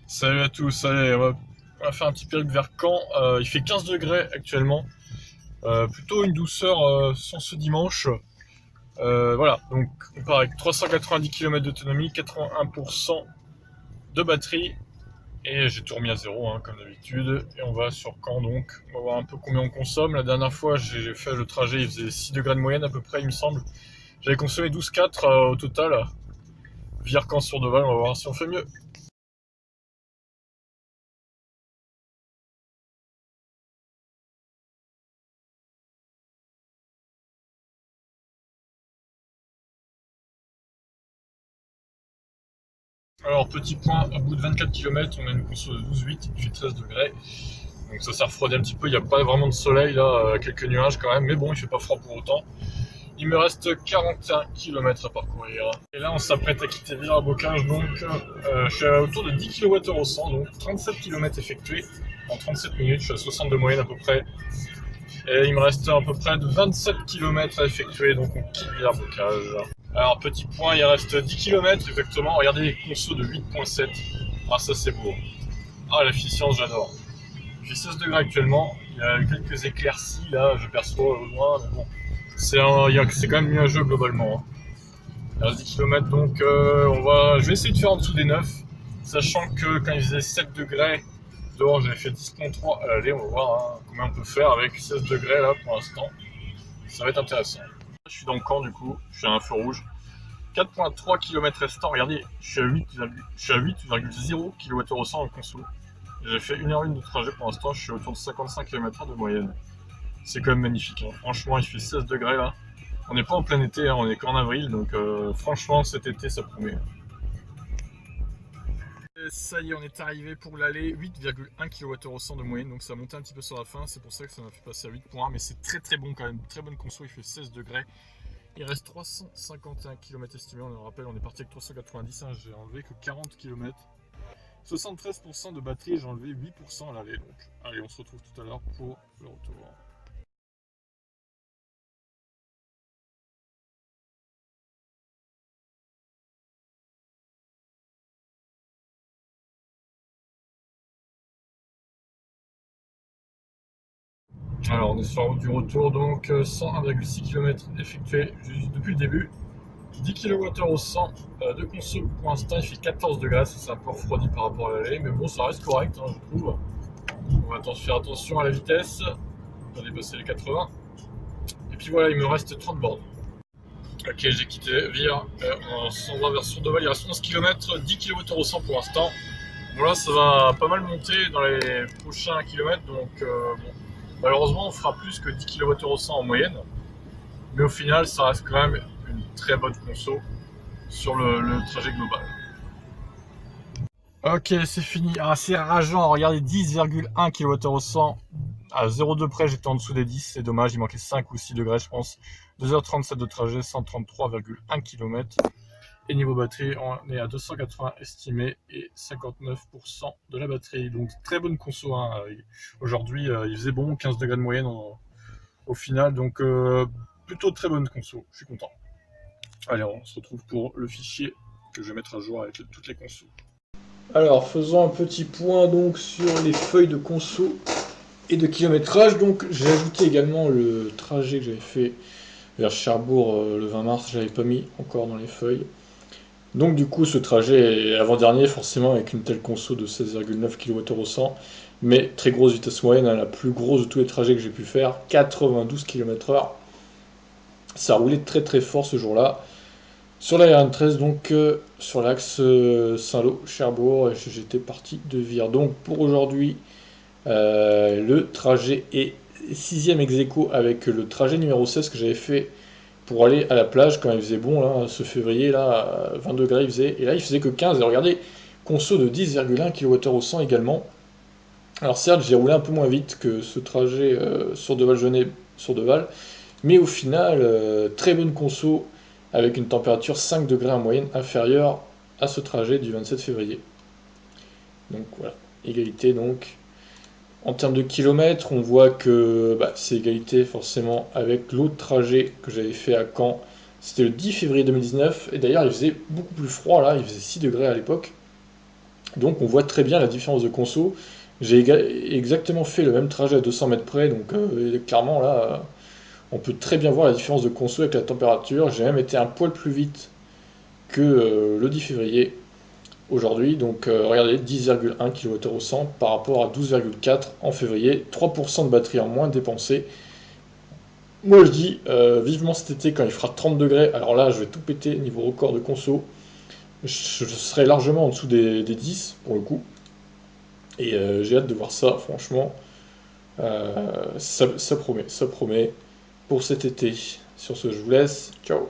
Salut à tous, allez, on va faire un petit périple vers Caen. Il fait 15 degrés actuellement, plutôt une douceur sans ce dimanche. Voilà, donc on part avec 390 km d'autonomie, 81% de batterie, et j'ai tout remis à zéro, hein, comme d'habitude. Et on va sur Caen, donc on va voir un peu combien on consomme. La dernière fois, j'ai fait le trajet, il faisait 6 degrés de moyenne à peu près, il me semble. J'avais consommé 12,4 au total. Vire Caen sur Deval, on va voir si on fait mieux. Alors, petit point, au bout de 24 km, on a une conso de 12,8, il fait 13 degrés. Donc ça s'est refroidi un petit peu, il n'y a pas vraiment de soleil là, quelques nuages quand même, mais bon, il fait pas froid pour autant. Il me reste 41 km à parcourir. Et là, on s'apprête à quitter Villars-Bocage, donc je suis autour de 10 kWh au 100, donc 37 km effectués en 37 minutes, je suis à 60 de moyenne à peu près. Et il me reste à peu près de 27 km à effectuer, donc on quitte Villars-Bocage. Alors, petit point, il reste 10 km exactement. Regardez les consos de 8,7. Ah, ça c'est beau. Ah, l'efficience, j'adore. Il fait 16 degrés actuellement. Il y a quelques éclaircies là, je perçois au loin. Mais bon, c'est quand même nuageux globalement, hein. Il reste 10 km donc je vais essayer de faire en dessous des 9. Sachant que quand il faisait 7 degrés dehors, j'avais fait 10,3 à l'aller. On va voir hein, combien on peut faire avec 16 degrés là pour l'instant. Ça va être intéressant. Je suis dans le camp du coup, je suis à un feu rouge. 4,3 km restant, regardez, je suis à 8,0 kWh au 100 en conso. J'ai fait 1h01 de trajet pour l'instant, je suis autour de 55 km/h de moyenne. C'est quand même magnifique, hein. Franchement, il fait 16 degrés là. On n'est pas en plein été, hein, on est qu'en avril, donc franchement, cet été, ça promet. Et ça y est, on est arrivé pour l'aller, 8,1 kWh au 100 de moyenne, donc ça a monté un petit peu sur la fin, c'est pour ça que ça m'a fait passer à 8,1, mais c'est très très bon quand même, très bonne conso, il fait 16 degrés. Il reste 351 km estimés, on le rappelle, on est parti avec 390, hein, j'ai enlevé que 40 km. 73% de batterie, j'ai enlevé 8% à l'aller, donc allez, on se retrouve tout à l'heure pour le retour. Alors, on est sur la route du retour, donc 101,6 km effectué depuis le début. 10 kWh au 100 de conso pour l'instant, il fait 14 degrés, ça c'est un peu refroidi par rapport à l'aller, mais bon, ça reste correct, hein, je trouve. On va faire attention à la vitesse, on va dépasser les 80. Et puis voilà, il me reste 30 bornes. Ok, j'ai quitté Vire, on s'en va vers Sourdeval, il reste 11 km, 10 kWh au 100 pour l'instant. Bon là, ça va pas mal monter dans les prochains kilomètres, donc bon, malheureusement, on fera plus que 10 kWh au 100 en moyenne. Mais au final, ça reste quand même une très bonne conso sur le trajet global. Ok, c'est fini. Ah, c'est rageant. Regardez, 10,1 kWh au 100. À 0,2 près, j'étais en dessous des 10. C'est dommage, il manquait 5 ou 6 degrés, je pense. 2h37 de trajet, 133,1 km. Et niveau batterie, on est à 280 estimé et 59% de la batterie. Donc très bonne conso, hein. Aujourd'hui, il faisait bon, 15 degrés de moyenne au final. Donc plutôt très bonne conso. Je suis content. Allez, on se retrouve pour le fichier que je vais mettre à jour avec toutes les consos. Alors, faisons un petit point donc sur les feuilles de conso et de kilométrage. Donc, j'ai ajouté également le trajet que j'avais fait vers Cherbourg le 20 mars. Je l'avais pas mis encore dans les feuilles. Donc, du coup, ce trajet est avant-dernier, forcément, avec une telle conso de 16,9 kWh au 100. Mais très grosse vitesse moyenne, hein, la plus grosse de tous les trajets que j'ai pu faire, 92 km/h. Ça roulait très très fort ce jour-là. Sur la RN13, donc sur l'axe Saint-Lô, Cherbourg, j'étais parti de Vire. Donc pour aujourd'hui, le trajet est sixième ex aequo avec le trajet numéro 16 que j'avais fait pour aller à la plage quand il faisait bon, là, ce février, là, 20 degrés il faisait, et là il faisait que 15, et regardez, conso de 10,1 kWh au 100 également. Alors certes, j'ai roulé un peu moins vite que ce trajet sur Deval-Jeunet, sur Deval, mais au final, très bonne conso avec une température 5 degrés en moyenne inférieure à ce trajet du 27 février. Donc voilà, égalité donc. En termes de kilomètres, on voit que c'est égalité forcément avec l'autre trajet que j'avais fait à Caen. C'était le 10 février 2019, et d'ailleurs il faisait beaucoup plus froid là, il faisait 6 degrés à l'époque. Donc on voit très bien la différence de conso. J'ai exactement fait le même trajet à 200 mètres près, donc clairement là, on peut très bien voir la différence de conso avec la température. J'ai même été un poil plus vite que le 10 février aujourd'hui, donc regardez, 10,1 kWh au 100 par rapport à 12,4 en février, 3% de batterie en moins dépensée. Moi je dis vivement cet été quand il fera 30 degrés, alors là je vais tout péter niveau record de conso, je serai largement en dessous des 10 pour le coup, et j'ai hâte de voir ça, franchement. Ça promet pour cet été. Sur ce, je vous laisse. Ciao.